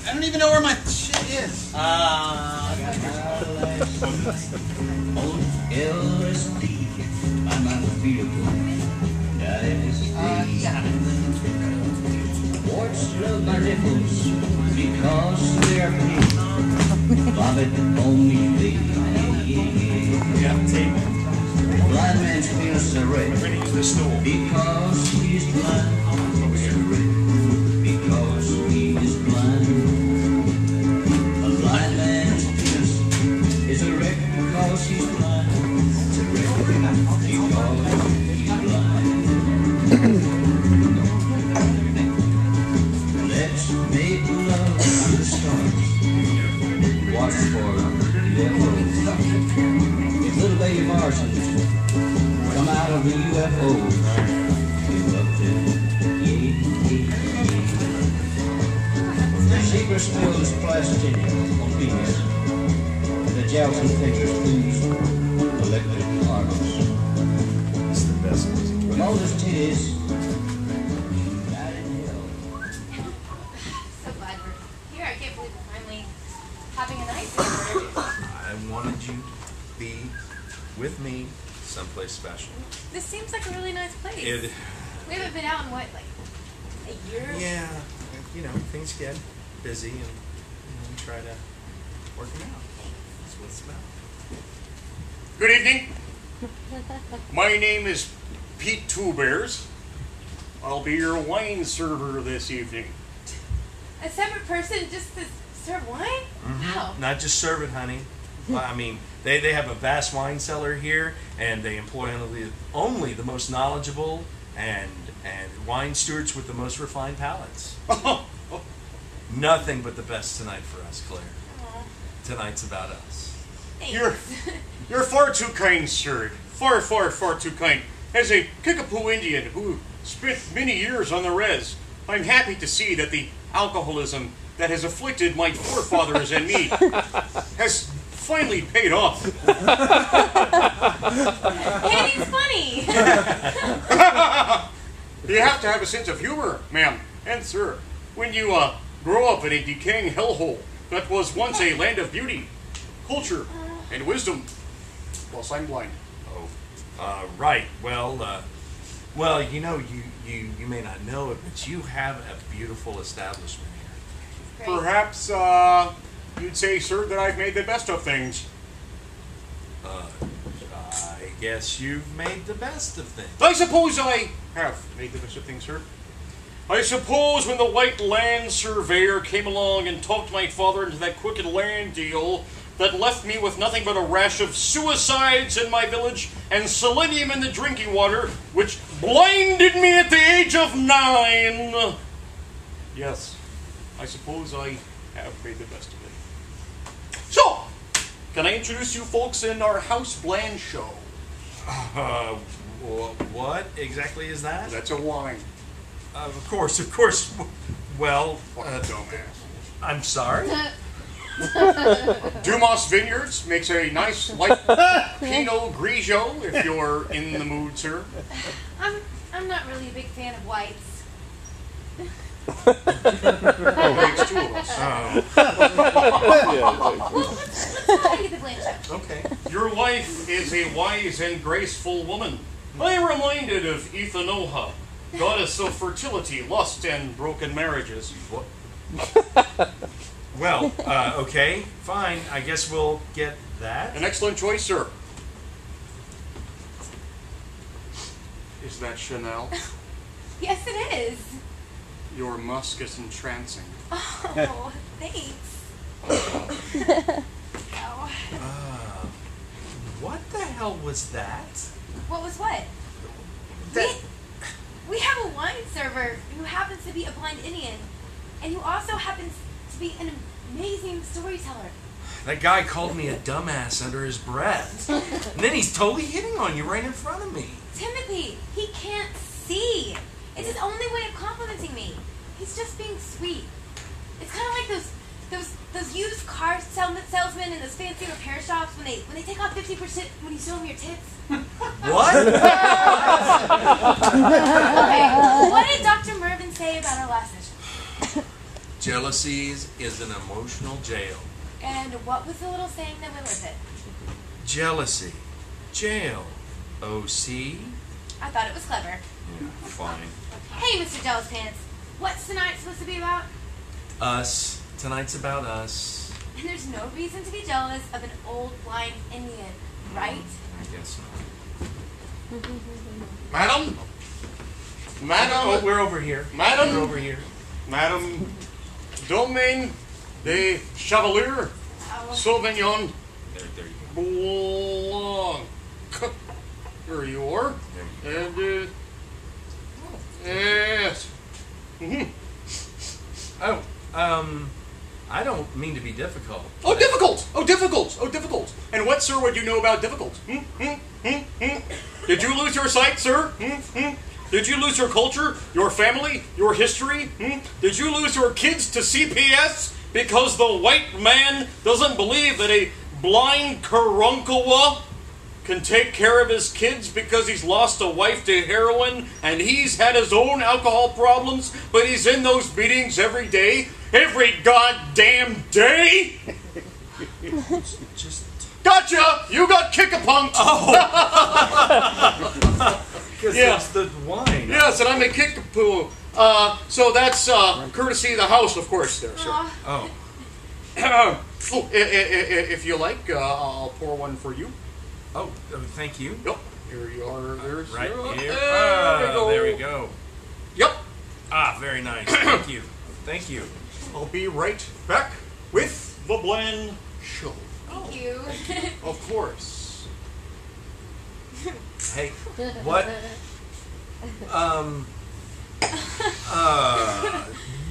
[SPEAKER 3] I don't even know where my shit is.
[SPEAKER 12] Warts love my nipples because they're pink. Vomit only fade. Blind man feels so red because he's blind. Because he is blind. A blind man's penis is a wreck because he's blind. It's a wreck because he's blind. Let's make love under the stars. Watch for UFOs. If little baby Martians come out of the UFOs, give up to Seeker spills plastic on penis. The gelatin fingers ooze electric arms.
[SPEAKER 6] It's the best music.
[SPEAKER 12] Ramona's titties. Died in hell.
[SPEAKER 2] So glad we're here. I can't believe we're finally having a night here.
[SPEAKER 6] I wanted you to be with me someplace special.
[SPEAKER 2] This seems like a really nice place.
[SPEAKER 6] It,
[SPEAKER 2] We haven't been out in what, like a year?
[SPEAKER 6] yeah, you know, things get busy and we try to work them out. That's what it's about.
[SPEAKER 5] Good evening. My name is Pete Two Bears. I'll be your wine server this evening.
[SPEAKER 2] A separate person just to serve wine? Wow.
[SPEAKER 6] Not just serve it, honey. I mean, they have a vast wine cellar here, and they employ only the most knowledgeable and wine stewards with the most refined palates. Nothing but the best tonight for us, Claire. Tonight's about us.
[SPEAKER 5] You're far too kind, sir. Far, far, far too kind. As a Kickapoo Indian who spent many years on the res, I'm happy to see that the alcoholism that has afflicted my forefathers and me has finally paid off.
[SPEAKER 2] Andy's funny.
[SPEAKER 5] You have to have a sense of humor, ma'am and sir, when you grow up in a decaying hellhole that was once a land of beauty, culture, and wisdom, whilst I'm blind.
[SPEAKER 6] Right. Well, you know, you may not know it, but you have a beautiful establishment here.
[SPEAKER 2] Great.
[SPEAKER 5] Perhaps you'd say, sir, that I've made the best of things.
[SPEAKER 6] I guess you've made the best of things.
[SPEAKER 5] I suppose I have made the best of things, sir. I suppose when the white land surveyor came along and talked my father into that Quicken Land deal that left me with nothing but a rash of suicides in my village and selenium in the drinking water, which blinded me at the age of 9. Yes, I suppose I have made the best of it. So, can I introduce you folks in our House Bland show?
[SPEAKER 6] What exactly is that?
[SPEAKER 5] That's a wine.
[SPEAKER 6] Of course. Well,
[SPEAKER 9] dumbass.
[SPEAKER 6] I'm sorry.
[SPEAKER 9] Dumas Vineyards makes a nice light Pinot Grigio if you're in the mood, sir.
[SPEAKER 2] I'm not really a big fan of whites.
[SPEAKER 9] Makes two of us.
[SPEAKER 6] Okay.
[SPEAKER 9] Your wife is a wise and graceful woman. I am reminded of Ethanoha, goddess of fertility, lust, and broken marriages.
[SPEAKER 6] What? Well, okay, fine. I guess we'll get that.
[SPEAKER 9] An excellent choice, sir. Is that Chanel?
[SPEAKER 2] Yes, it is.
[SPEAKER 9] Your musk is entrancing.
[SPEAKER 2] Oh, thanks. Ow.
[SPEAKER 6] What the hell was that?
[SPEAKER 2] What was what? We have a wine server who happens to be a blind Indian, and who also happens to be an amazing storyteller.
[SPEAKER 6] That guy called me a dumbass under his breath. And then he's totally hitting on you right in front of me.
[SPEAKER 2] Timothy, he can't see. It's his only way of complimenting me. He's just being sweet. It's kind of like those used car salesmen in those fancy repair shops when they take off 50% when you show them your tits.
[SPEAKER 6] What?
[SPEAKER 2] Okay, what did Dr. Mervyn say about our last session?
[SPEAKER 6] Jealousy is an emotional jail.
[SPEAKER 2] And what was the little saying that went with it?
[SPEAKER 6] Jealousy. Jail. OC?
[SPEAKER 2] I thought it was clever.
[SPEAKER 6] Yeah, fine.
[SPEAKER 2] Hey, Mr. Jealous Pants, what's tonight supposed to be about?
[SPEAKER 6] Us. Tonight's about us.
[SPEAKER 2] And there's no reason to be jealous of an old blind Indian, right?
[SPEAKER 6] I guess not.
[SPEAKER 9] Madam?
[SPEAKER 6] Oh, we're over here.
[SPEAKER 9] Madam?
[SPEAKER 6] We're over here.
[SPEAKER 9] Madam Domaine de Chevalier Sauvignon
[SPEAKER 6] There you
[SPEAKER 9] Blanc. Here you are. And, yes.
[SPEAKER 6] Oh, I don't mean to be difficult.
[SPEAKER 9] Oh, difficult! Oh, difficult! Oh, difficult! And what, sir, would you know about difficult? Did you lose your sight, sir? Did you lose your culture, your family, your history? Did you lose your kids to CPS because the white man doesn't believe that a blind Karankawa can take care of his kids because he's lost a wife to heroin and he's had his own alcohol problems, but he's in those meetings every day, every goddamn day?
[SPEAKER 6] Just
[SPEAKER 9] Gotcha! You got kick-a-punked!
[SPEAKER 6] Oh! Because
[SPEAKER 9] Yeah.
[SPEAKER 6] it's the wine.
[SPEAKER 9] Yes, and I'm a kick-a-poo. So that's courtesy of the house, of course, there, sir.
[SPEAKER 6] Oh.
[SPEAKER 9] If you like, I'll pour one for you.
[SPEAKER 6] Oh, thank you.
[SPEAKER 9] Yep. Here you are. There's
[SPEAKER 6] Right here.
[SPEAKER 9] There we go.
[SPEAKER 6] There we go.
[SPEAKER 9] Yep.
[SPEAKER 6] Ah, very nice. Thank you. Thank you.
[SPEAKER 9] I'll be right back with the blend show.
[SPEAKER 2] Thank you.
[SPEAKER 9] Of course.
[SPEAKER 6] Hey, what?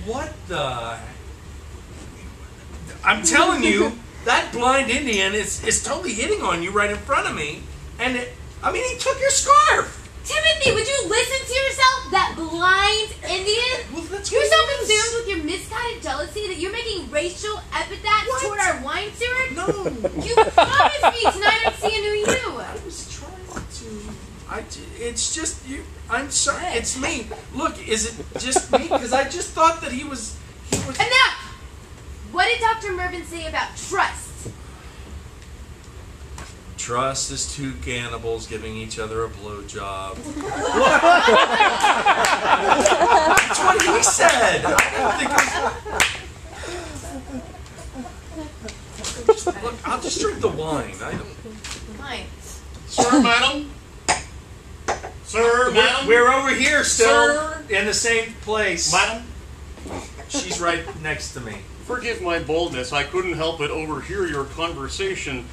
[SPEAKER 6] What the? I'm telling you, that blind Indian is totally hitting on you right in front of me, and he took your scarf.
[SPEAKER 2] Timothy, would you listen to yourself, that blind Indian?
[SPEAKER 6] Well, that's
[SPEAKER 2] You're
[SPEAKER 6] what
[SPEAKER 2] so
[SPEAKER 6] it is.
[SPEAKER 2] consumed with your misguided jealousy that you're making racial epithets toward our wine steward?
[SPEAKER 6] No.
[SPEAKER 2] You promised me tonight I'd see a new you.
[SPEAKER 6] I was trying to. It's just you. I'm sorry. It's me. Look, is it just me? Because I just thought that he was.
[SPEAKER 2] Enough! What did Dr. Mervyn say about trust?
[SPEAKER 6] Trust is two cannibals giving each other a blowjob. That's what he said. I didn't think. Look, I'll just drink the wine. I don't.
[SPEAKER 2] Fine.
[SPEAKER 9] Sir, madam? Sir, madam?
[SPEAKER 6] We're over here still,
[SPEAKER 9] Sir?
[SPEAKER 6] in the same place.
[SPEAKER 9] Madam?
[SPEAKER 6] She's right next to me.
[SPEAKER 9] Forgive my boldness. I couldn't help but overhear your conversation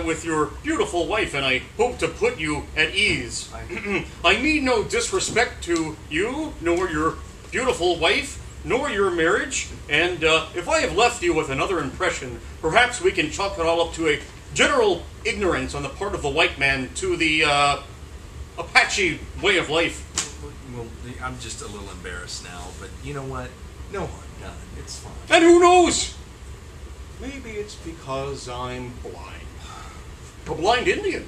[SPEAKER 9] with your beautiful wife, and I hope to put you at ease. I mean no disrespect to you, nor your beautiful wife, nor your marriage, and if I have left you with another impression, perhaps we can chalk it all up to a general ignorance on the part of the white man to the Apache way of life.
[SPEAKER 6] Well, I'm just a little embarrassed now, but you know what? No harm done. It's fine.
[SPEAKER 9] And who knows? Maybe it's because I'm blind. A blind Indian.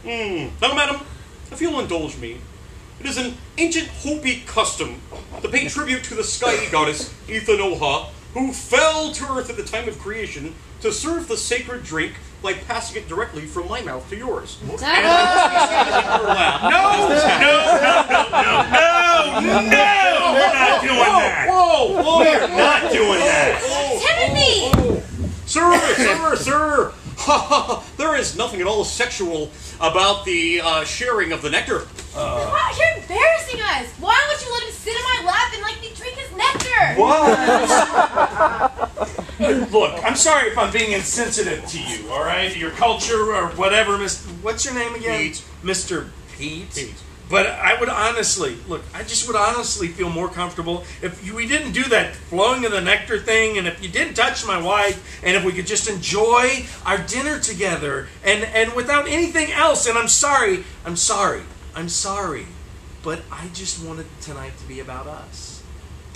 [SPEAKER 9] Now, madam, if you'll indulge me, it is an ancient Hopi custom to pay tribute to the sky goddess Ethanoha, who fell to earth at the time of creation to serve the sacred drink by passing it directly from my mouth to yours. And I must be standing in your lap.
[SPEAKER 6] No! We're not doing that!
[SPEAKER 9] Whoa!
[SPEAKER 6] We're not doing that!
[SPEAKER 2] Timothy!
[SPEAKER 9] Sir! There is nothing at all sexual about the sharing of the nectar.
[SPEAKER 2] You're embarrassing us! Why would you let him sit in my lap and let me drink his nectar?
[SPEAKER 6] What? Look, I'm sorry if I'm being insensitive to you, alright? Your culture or whatever, what's your name again?
[SPEAKER 9] Pete.
[SPEAKER 6] Mr. Pete? But I would honestly, I just would honestly feel more comfortable if we didn't do that flowing of the nectar thing, and if you didn't touch my wife, and if we could just enjoy our dinner together, and without anything else. And I'm sorry, but I just wanted tonight to be about us.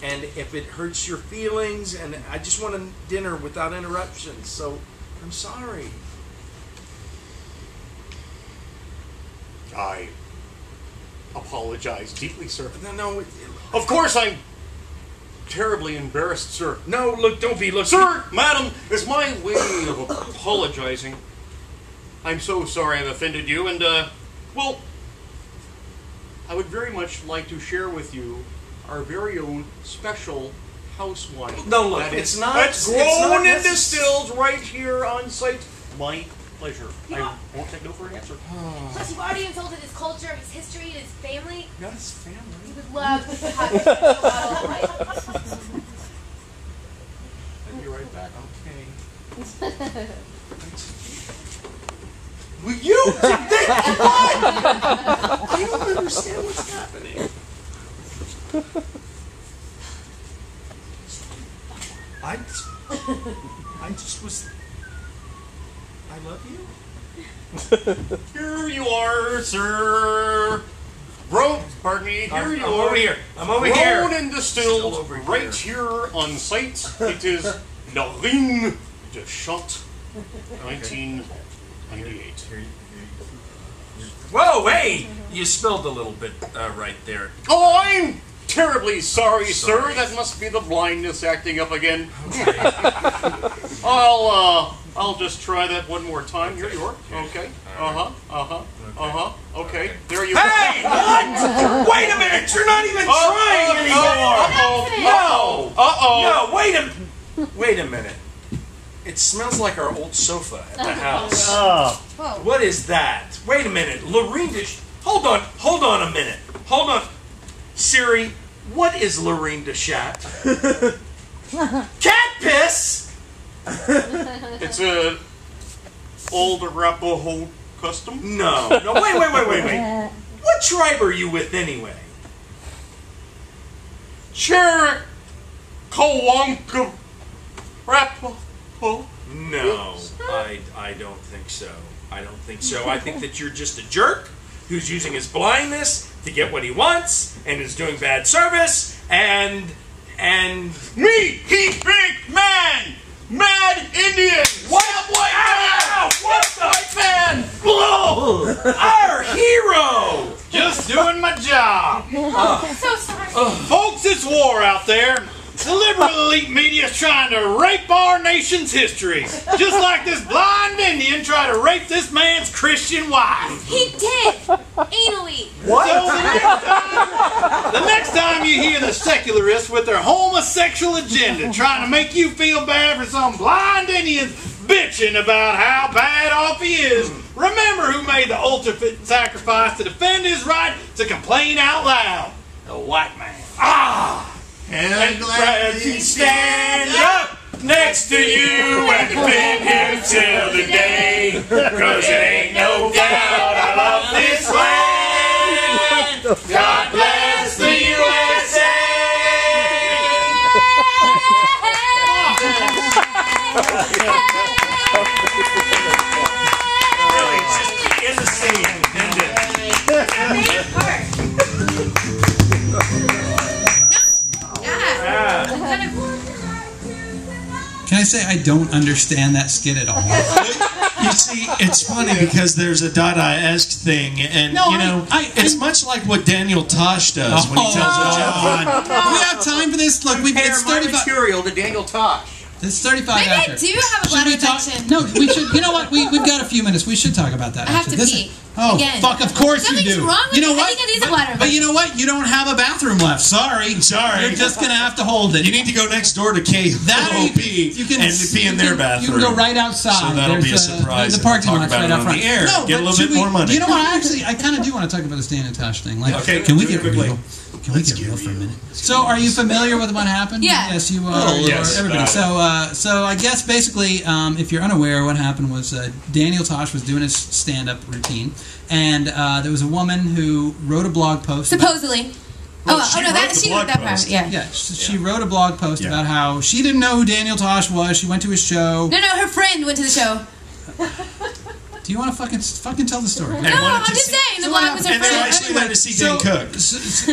[SPEAKER 6] And if it hurts your feelings, and I just want a dinner without interruptions, so I'm sorry.
[SPEAKER 9] I apologize deeply, sir.
[SPEAKER 6] No.
[SPEAKER 9] Of course I'm terribly embarrassed, sir.
[SPEAKER 6] No, look, don't be. Look,
[SPEAKER 9] Sir, madam, it's my way of apologizing. I'm so sorry I've offended you, and, well, I would very much like to share with you our very own special house wine.
[SPEAKER 6] No, look,
[SPEAKER 9] That's
[SPEAKER 6] it's not
[SPEAKER 9] grown and
[SPEAKER 6] necess-
[SPEAKER 9] distilled right here on site. My pleasure. I won't take no for an answer.
[SPEAKER 2] Plus, you've already insulted his culture, his history, his family.
[SPEAKER 6] Not his family.
[SPEAKER 2] He would love to have a bottle of wine.
[SPEAKER 9] I'll be right back.
[SPEAKER 6] Okay. Will you? What? I don't understand what's happening. I just was. I love you.
[SPEAKER 9] Here you are, sir. Pardon me. Here you
[SPEAKER 6] I'm
[SPEAKER 9] are.
[SPEAKER 6] over here. I'm over here.
[SPEAKER 9] Grown and distilled
[SPEAKER 6] Still over
[SPEAKER 9] right here on site. It is La Vigne de Chant, 1998.
[SPEAKER 6] Whoa, hey! You spilled a little bit right there.
[SPEAKER 9] Oh, I'm terribly sorry, sir.
[SPEAKER 6] Sorry.
[SPEAKER 9] That must be the blindness acting up again.
[SPEAKER 6] Okay.
[SPEAKER 9] I'll just try that one more time. Here you are. Okay. Okay. There you go.
[SPEAKER 6] Hey! What? Wait a minute! You're not even trying anymore! No! No, wait a minute. It smells like our old sofa at the house.
[SPEAKER 2] Whoa.
[SPEAKER 6] What is that? Wait a minute. Lorene de... Hold on a minute. Hold on. Siri, what is Lorene de Chat? Cat piss!
[SPEAKER 9] It's a old Arapaho custom.
[SPEAKER 6] No, wait. What tribe are you with anyway?
[SPEAKER 9] Cherokawonka Arapaho.
[SPEAKER 6] No, I don't think so. I think that you're just a jerk who's using his blindness to get what he wants and is doing bad service and
[SPEAKER 9] Me, he big man, mad Indian.
[SPEAKER 6] What?
[SPEAKER 9] White man.
[SPEAKER 6] What the?
[SPEAKER 9] White man.
[SPEAKER 6] Blow! Our hero!
[SPEAKER 1] Just doing my job.
[SPEAKER 2] I'm so sorry.
[SPEAKER 1] Folks, it's war out there. The liberal elite media is trying to rape our nation's history. Just like this blind Indian tried to rape this man's Christian wife.
[SPEAKER 2] He did. Anally.
[SPEAKER 1] So the next time you hear the secularists with their homosexual agenda trying to make you feel bad for some blind Indian bitching about how bad off he is, remember who made the ultimate sacrifice to defend his right to complain out loud. The white man.
[SPEAKER 6] And glad to stand up next to you and defend him till the day. Cause it ain't no doubt I love this land. God bless the USA. Really, it's just in the scene, isn't it?
[SPEAKER 2] Favorite part. Yeah.
[SPEAKER 3] I say I don't understand that skit at all?
[SPEAKER 10] You see, it's funny because there's a Dadaist thing, and
[SPEAKER 3] No,
[SPEAKER 10] you know, it's much like what Daniel Tosh does when he tells a joke.
[SPEAKER 3] Do we have time for this? Look, it's
[SPEAKER 9] my
[SPEAKER 3] 35.
[SPEAKER 9] material to Daniel Tosh.
[SPEAKER 3] It's 35
[SPEAKER 2] Maybe
[SPEAKER 3] after.
[SPEAKER 2] I do have a
[SPEAKER 3] Should we
[SPEAKER 2] bladder
[SPEAKER 3] talk?
[SPEAKER 2] infection.
[SPEAKER 3] No, we should. You know what? We've got a few minutes. We should talk about that.
[SPEAKER 2] I have
[SPEAKER 3] actually.
[SPEAKER 2] to
[SPEAKER 3] This
[SPEAKER 2] pee.
[SPEAKER 3] is- Oh,
[SPEAKER 2] Again.
[SPEAKER 3] fuck! Of course
[SPEAKER 2] Something's
[SPEAKER 3] you do.
[SPEAKER 2] wrong with
[SPEAKER 3] you know
[SPEAKER 2] me. I
[SPEAKER 3] what?
[SPEAKER 2] think it is a bladder
[SPEAKER 3] But you know what? You don't have a bathroom left. Sorry. You're just gonna have to hold it.
[SPEAKER 10] You need to go next door to KOP
[SPEAKER 3] you can
[SPEAKER 10] and pee in their bathroom.
[SPEAKER 3] You can go right outside.
[SPEAKER 10] So that'll be a surprise.
[SPEAKER 3] The parking
[SPEAKER 10] Talk
[SPEAKER 3] lot's
[SPEAKER 10] about
[SPEAKER 3] right
[SPEAKER 10] it
[SPEAKER 3] out
[SPEAKER 10] on
[SPEAKER 3] front.
[SPEAKER 10] the air.
[SPEAKER 3] No,
[SPEAKER 10] Get a
[SPEAKER 3] but
[SPEAKER 10] little
[SPEAKER 3] should
[SPEAKER 10] bit more money.
[SPEAKER 3] You know what? I kind of do want to talk about this Dan and Tosh thing. Like,
[SPEAKER 10] Okay,
[SPEAKER 3] can we
[SPEAKER 10] do it
[SPEAKER 3] get
[SPEAKER 10] quickly.
[SPEAKER 3] real? Can we get real for a minute? So, are you familiar with what happened?
[SPEAKER 2] Yeah.
[SPEAKER 3] Yes, you are.
[SPEAKER 10] Oh, yes.
[SPEAKER 3] Everybody. So I guess basically, if you're unaware, what happened was Daniel Tosh was doing his stand-up routine, and there was a woman who wrote a blog post.
[SPEAKER 2] Supposedly.
[SPEAKER 10] Well,
[SPEAKER 2] oh
[SPEAKER 10] she
[SPEAKER 2] no,
[SPEAKER 10] wrote
[SPEAKER 2] that
[SPEAKER 10] the
[SPEAKER 2] she
[SPEAKER 10] blog
[SPEAKER 2] wrote that
[SPEAKER 10] post.
[SPEAKER 2] part. Yeah.
[SPEAKER 3] Yeah, she wrote a blog post about how she didn't know who Daniel Tosh was. She went to his show.
[SPEAKER 2] No, her friend went to the show.
[SPEAKER 3] Do you want to fucking tell the story?
[SPEAKER 2] No, I'm just saying the blog was her
[SPEAKER 10] And they
[SPEAKER 2] friend.
[SPEAKER 10] actually went to see Dan Cook.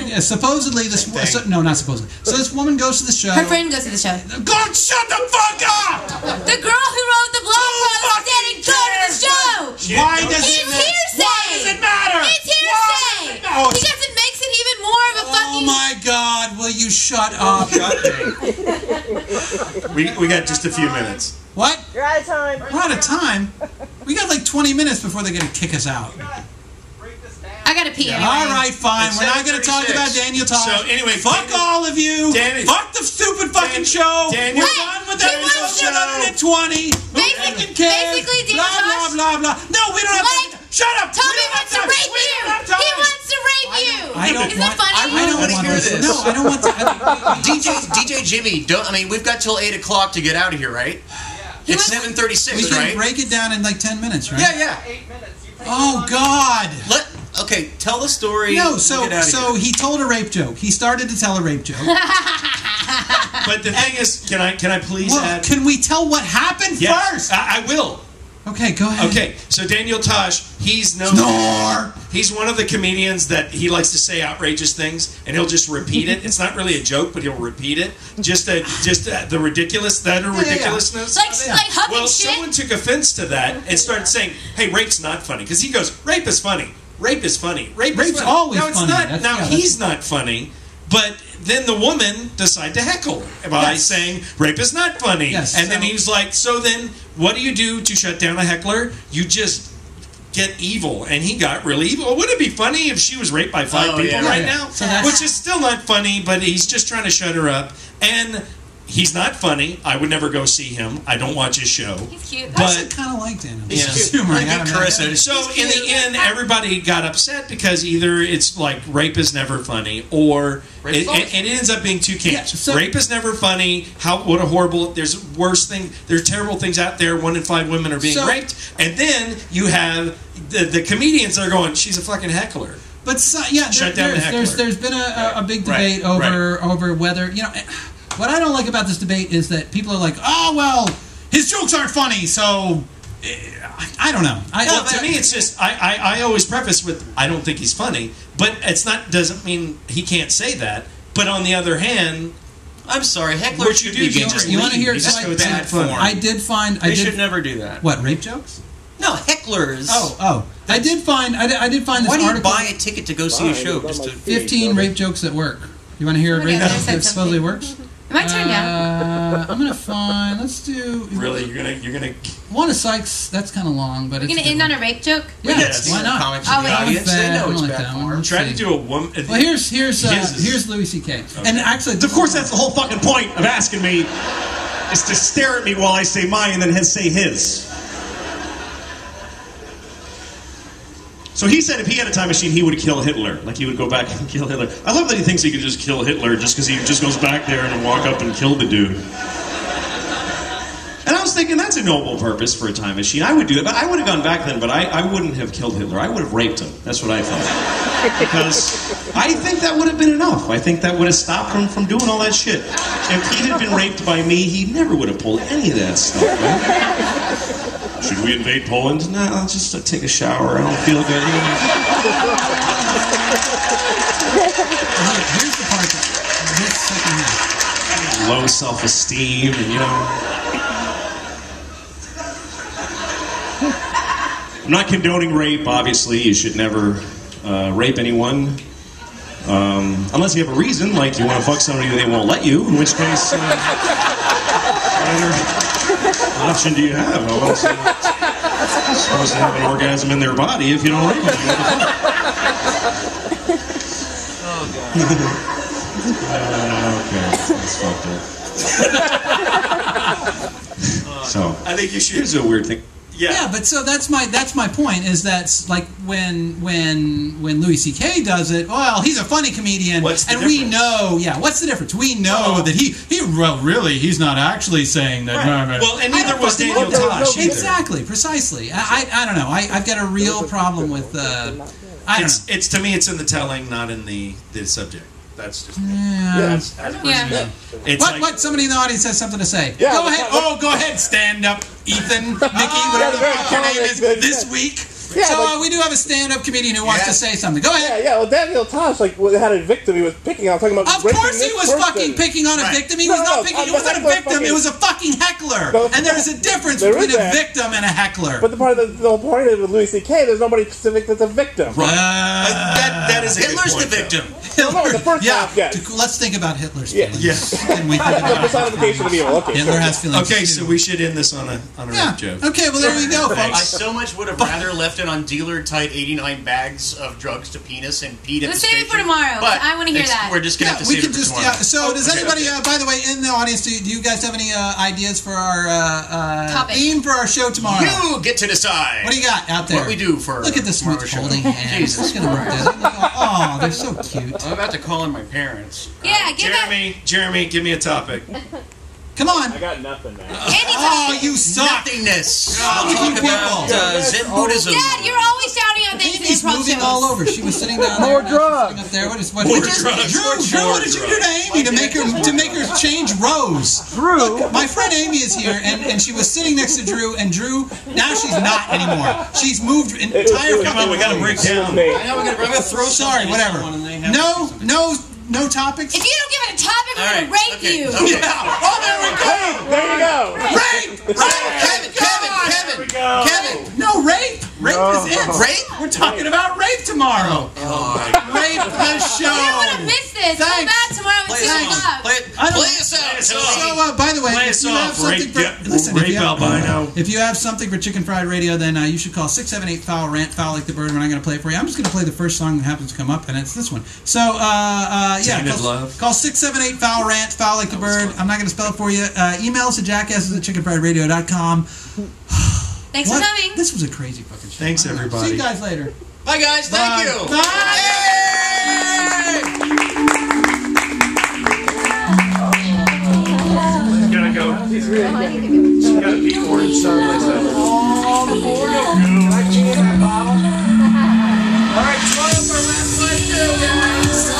[SPEAKER 3] Yeah, supposedly this. No, not supposedly. So this woman goes to the show.
[SPEAKER 2] Her friend goes to the show.
[SPEAKER 3] God, shut the fuck up!
[SPEAKER 2] The girl who wrote the blog post didn't go to the show.
[SPEAKER 3] Why does
[SPEAKER 2] It's
[SPEAKER 3] it matter?
[SPEAKER 2] hearsay.
[SPEAKER 3] Why does it matter?
[SPEAKER 2] It's hearsay.
[SPEAKER 3] No, it's-
[SPEAKER 2] Because it makes it even more of a
[SPEAKER 3] Oh
[SPEAKER 2] fucking.
[SPEAKER 3] my God! Will you shut up?
[SPEAKER 10] We got just a few minutes.
[SPEAKER 3] What?
[SPEAKER 13] You're out of time.
[SPEAKER 3] We're out of time. We got like 20 minutes before they're gonna kick us out.
[SPEAKER 2] I gotta pee anyway.
[SPEAKER 3] All right, fine.
[SPEAKER 10] It's
[SPEAKER 3] We're not gonna talk
[SPEAKER 10] 7:36.
[SPEAKER 3] about Daniel Tosh.
[SPEAKER 10] So anyway,
[SPEAKER 3] fuck all of you. Fuck the stupid fucking show.
[SPEAKER 10] Daniel-
[SPEAKER 3] We're done with episode 720. Who fucking cares?
[SPEAKER 2] basically, Daniel
[SPEAKER 3] blah blah
[SPEAKER 2] Tosh-
[SPEAKER 3] blah blah. No, we don't have to. Shut up.
[SPEAKER 2] Tommy
[SPEAKER 3] We don't
[SPEAKER 2] wants
[SPEAKER 3] have
[SPEAKER 2] to
[SPEAKER 3] time.
[SPEAKER 2] rape
[SPEAKER 3] We
[SPEAKER 2] you.
[SPEAKER 3] don't have time.
[SPEAKER 2] He wants to rape you.
[SPEAKER 3] I don't
[SPEAKER 2] Isn't
[SPEAKER 3] want.
[SPEAKER 2] that funny?
[SPEAKER 11] I don't want to hear this.
[SPEAKER 3] No, I don't want to.
[SPEAKER 11] DJ Jimmy, don't. I mean, we've got till 8 o'clock to get out of here, right? It's
[SPEAKER 3] We
[SPEAKER 11] 7:36,
[SPEAKER 3] can
[SPEAKER 11] right?
[SPEAKER 3] break it down in like 10 minutes, right?
[SPEAKER 11] Yeah.
[SPEAKER 3] Oh God.
[SPEAKER 11] Okay, tell the story.
[SPEAKER 3] No,
[SPEAKER 11] We'll
[SPEAKER 3] so
[SPEAKER 11] get out of
[SPEAKER 3] so
[SPEAKER 11] here.
[SPEAKER 3] he told a rape joke. He started to tell a rape joke.
[SPEAKER 10] But the thing is, can I please
[SPEAKER 3] Well,
[SPEAKER 10] add?
[SPEAKER 3] can we tell what happened
[SPEAKER 10] Yes,
[SPEAKER 3] first?
[SPEAKER 10] I will.
[SPEAKER 3] Okay, go ahead.
[SPEAKER 10] Okay, so Daniel Tosh, he's known.
[SPEAKER 3] Snore.
[SPEAKER 10] He's one of the comedians that he likes to say outrageous things, and he'll just repeat it. It's not really a joke, but he'll repeat it. Just the ridiculousness.
[SPEAKER 2] Like huffing
[SPEAKER 10] Well,
[SPEAKER 2] shit.
[SPEAKER 10] someone took offense to that and started saying, "Hey, rape's not funny," because he goes, "Rape is funny. Rape is funny. Rape's
[SPEAKER 3] Rape's
[SPEAKER 10] funny."
[SPEAKER 3] always
[SPEAKER 10] no, it's
[SPEAKER 3] funny.
[SPEAKER 10] not.
[SPEAKER 3] That's-
[SPEAKER 10] Now
[SPEAKER 3] yeah,
[SPEAKER 10] he's not funny, but then the woman decided to heckle by
[SPEAKER 3] Yes.
[SPEAKER 10] saying rape is not funny.
[SPEAKER 3] Yes,
[SPEAKER 10] and then
[SPEAKER 3] so-
[SPEAKER 10] he was like, "So then, what do you do to shut down a heckler? You just." Get evil, and he got really evil. Wouldn't it be funny if she was raped by 5 people right now?
[SPEAKER 3] So that's-
[SPEAKER 10] Which is still not funny, but he's just trying to shut her up. And he's not funny. I would never go see him. I don't watch his show.
[SPEAKER 2] He's cute.
[SPEAKER 3] I actually
[SPEAKER 10] But
[SPEAKER 3] kind of liked him.
[SPEAKER 10] Yeah.
[SPEAKER 3] His humor, I
[SPEAKER 11] Good
[SPEAKER 3] gotta admit.
[SPEAKER 11] charisma.
[SPEAKER 10] so in the end, everybody got upset because either it's like rape is never funny, or it ends up being two camps.
[SPEAKER 3] Yeah, so-
[SPEAKER 10] Rape is never funny. What a horrible! There's worse thing. There's terrible things out there. 1 in 5 women are being
[SPEAKER 3] So-
[SPEAKER 10] raped, and then you have the comedians that are going, "She's a fucking heckler."
[SPEAKER 3] But yeah,
[SPEAKER 10] Shut down the heckler.
[SPEAKER 3] there's been a big debate
[SPEAKER 10] Right,
[SPEAKER 3] over whether, you know, what I don't like about this debate is that people are like, oh well, his jokes aren't funny, so I don't know.
[SPEAKER 10] Well, to me, it's just I always preface with I don't think he's funny, but it's not doesn't mean he can't say that. But on the other hand,
[SPEAKER 11] I'm sorry, hecklers
[SPEAKER 10] what you
[SPEAKER 11] should
[SPEAKER 10] do
[SPEAKER 11] be
[SPEAKER 10] is you
[SPEAKER 11] boring.
[SPEAKER 10] just
[SPEAKER 3] You want to hear?
[SPEAKER 10] leave.
[SPEAKER 3] So
[SPEAKER 10] You just
[SPEAKER 3] I,
[SPEAKER 10] go, it's
[SPEAKER 11] bad
[SPEAKER 10] not funny.
[SPEAKER 11] form.
[SPEAKER 3] I did find.
[SPEAKER 11] They should never do that.
[SPEAKER 3] What, rape jokes?
[SPEAKER 11] No, hecklers.
[SPEAKER 3] Oh, I did find this
[SPEAKER 11] Why do you
[SPEAKER 3] article.
[SPEAKER 11] buy a ticket to go see a show? Just to
[SPEAKER 3] 15 rape jokes that work. You want to hear a
[SPEAKER 2] Okay,
[SPEAKER 3] rape
[SPEAKER 2] I
[SPEAKER 3] joke
[SPEAKER 2] said
[SPEAKER 3] that supposedly
[SPEAKER 2] something.
[SPEAKER 3] works?
[SPEAKER 2] Am I turned down?
[SPEAKER 3] I'm gonna find. Let's do.
[SPEAKER 10] Really, you're gonna.
[SPEAKER 3] One of Sykes. That's kind of long, but
[SPEAKER 2] We're
[SPEAKER 3] it's
[SPEAKER 2] gonna
[SPEAKER 3] a good
[SPEAKER 2] end
[SPEAKER 3] one.
[SPEAKER 2] on a rape joke?
[SPEAKER 3] Yeah,
[SPEAKER 10] Yes.
[SPEAKER 3] why not?
[SPEAKER 11] Comics
[SPEAKER 2] Oh,
[SPEAKER 11] in the
[SPEAKER 2] wait.
[SPEAKER 11] audience, they know
[SPEAKER 3] I
[SPEAKER 11] it's
[SPEAKER 3] don't like
[SPEAKER 11] bad
[SPEAKER 3] that
[SPEAKER 11] form.
[SPEAKER 3] one. Let's
[SPEAKER 10] Try to
[SPEAKER 3] see.
[SPEAKER 10] do a woman.
[SPEAKER 3] Well, here's
[SPEAKER 10] His is-
[SPEAKER 3] here's Louis C.K. And actually,
[SPEAKER 14] Of course, that's the whole fucking point of asking me, is to stare at me while I say mine and then say his. So he said if he had a time machine, he would kill Hitler. Like, he would go back and kill Hitler. I love that he thinks he could just kill Hitler just because he just goes back there and walk up and kill the dude. And I was thinking, that's a noble purpose for a time machine. I would do it, but I would have gone back then, but I wouldn't have killed Hitler. I would have raped him. That's what I thought. Because I think that would have been enough. I think that would have stopped him from doing all that shit. If he had been raped by me, he never would have pulled any of that stuff, right? Should we invade Poland? No, I'll just take a shower. I don't feel good.
[SPEAKER 3] here's the part that here's the second half.
[SPEAKER 14] Low self-esteem, and I'm not condoning rape, obviously. You should never rape anyone. Unless you have a reason, like you want to fuck somebody and they won't let you, in which case, what other option do you have? How else are you supposed to have an orgasm in their body if you don't rape them?
[SPEAKER 12] Oh, God.
[SPEAKER 14] Okay, that's fucked up. So,
[SPEAKER 10] I think you should.
[SPEAKER 14] Here's a weird thing.
[SPEAKER 3] Yeah, but so that's my point is that like when Louis C.K. does it, well, he's a funny comedian, and we know, what's the difference? We know that he's not actually saying that.
[SPEAKER 10] Right. Well, and neither was Daniel Tosh either.
[SPEAKER 3] Exactly, precisely. I don't know. I've got a real problem with.
[SPEAKER 10] It's to me, it's in the telling, not in the subject. That's just
[SPEAKER 3] It's what somebody in the audience has something to say.
[SPEAKER 13] Yeah,
[SPEAKER 3] go ahead. Go ahead. Stand up, Ethan, Nikki, whatever your name is this week.
[SPEAKER 13] Yeah,
[SPEAKER 3] so we do have a stand-up comedian who wants to say something. Go ahead.
[SPEAKER 13] Yeah. Well, Daniel Tosh had a victim he was picking on. Talking about.
[SPEAKER 3] Of course, he was fucking picking on a victim. He was not picking. It wasn't a victim. It was a fucking heckler. And there's a difference between a victim and a heckler.
[SPEAKER 13] But the whole point of Louis C.K. There's nobody specific that's a victim.
[SPEAKER 10] That is a
[SPEAKER 11] Hitler's
[SPEAKER 10] good point,
[SPEAKER 11] the victim.
[SPEAKER 13] No, the first half, yes.
[SPEAKER 3] Let's think about Hitler's
[SPEAKER 13] feelings.
[SPEAKER 3] Yes. Can we think
[SPEAKER 13] The
[SPEAKER 3] about
[SPEAKER 13] personification of evil. Okay.
[SPEAKER 3] Hitler has feelings.
[SPEAKER 10] Okay, so we should end this on a rape joke.
[SPEAKER 3] Okay, well there we go,
[SPEAKER 11] I
[SPEAKER 3] folks.
[SPEAKER 11] so much would have rather left it on dealer tight 89 bags of drugs to penis and peed at
[SPEAKER 2] Let's
[SPEAKER 11] the
[SPEAKER 2] save it for
[SPEAKER 11] station.
[SPEAKER 2] tomorrow.
[SPEAKER 11] But
[SPEAKER 2] I want to hear that.
[SPEAKER 11] We're just gonna have to
[SPEAKER 3] we
[SPEAKER 11] save
[SPEAKER 3] can
[SPEAKER 11] it for
[SPEAKER 3] just
[SPEAKER 11] tomorrow.
[SPEAKER 3] So does anybody? By the way, in the audience, do you guys have any ideas for our theme for our show tomorrow?
[SPEAKER 11] You get to decide.
[SPEAKER 3] What do you got out there?
[SPEAKER 11] What we do for
[SPEAKER 3] Look at the smooth
[SPEAKER 11] tomorrow's show.
[SPEAKER 3] holding hands.
[SPEAKER 11] Jesus
[SPEAKER 3] Look at them
[SPEAKER 11] Christ.
[SPEAKER 3] right there. Oh, they're so cute.
[SPEAKER 11] I'm about to call in my parents.
[SPEAKER 2] Yeah, give that.
[SPEAKER 10] Jeremy, give me a topic.
[SPEAKER 3] Come on.
[SPEAKER 13] I got nothing, man.
[SPEAKER 3] Oh, you suck.
[SPEAKER 11] Nothingness.
[SPEAKER 3] Look at you
[SPEAKER 11] About
[SPEAKER 3] people.
[SPEAKER 11] Zen Buddhism.
[SPEAKER 2] Dad, you're always shouting out things in
[SPEAKER 3] Amy's
[SPEAKER 2] improv
[SPEAKER 3] moving
[SPEAKER 2] shows.
[SPEAKER 3] all over. She was sitting down there.
[SPEAKER 13] More
[SPEAKER 3] now she's
[SPEAKER 13] drugs.
[SPEAKER 3] sitting up there. What is
[SPEAKER 10] More drugs.
[SPEAKER 3] Drew, what did you do to Amy to make her change rows?
[SPEAKER 13] Drew.
[SPEAKER 3] Look, my friend Amy is here, and she was sitting next to Drew, and Drew, now she's not anymore. She's moved an entire.
[SPEAKER 10] Come on, we got to break down.
[SPEAKER 11] I'm gonna throw
[SPEAKER 3] Sorry, whatever. No topics.
[SPEAKER 2] If you don't give it a topic, we're going to rape you.
[SPEAKER 3] Yeah. Oh, there we go.
[SPEAKER 13] There you go.
[SPEAKER 3] Rape. Kevin. No, rape. Rape is it.
[SPEAKER 11] Rape?
[SPEAKER 3] We're talking about rape tomorrow. Rape the show.
[SPEAKER 2] You don't want to miss this. Come
[SPEAKER 3] Thanks.
[SPEAKER 2] back tomorrow at 2 o'clock.
[SPEAKER 11] Play us out.
[SPEAKER 3] So, by the way, if you have something if you have something for Chicken Fried Radio, then you should call 678-FOUL-RANT, foul like the bird. We're not going to play it for you. I'm just going to play the first song that happens to come up, and it's this one. So, call 678-FOUL-RANT, foul like the bird. I'm not going to spell it for you. Email us at jackasses@chickenfriedradio.com.
[SPEAKER 2] Thanks for coming.
[SPEAKER 3] This was a crazy fucking show.
[SPEAKER 10] Thanks, everybody.
[SPEAKER 3] See you guys later.
[SPEAKER 11] Bye, guys. Thank you.
[SPEAKER 6] He's gonna go. He's got to be more inside.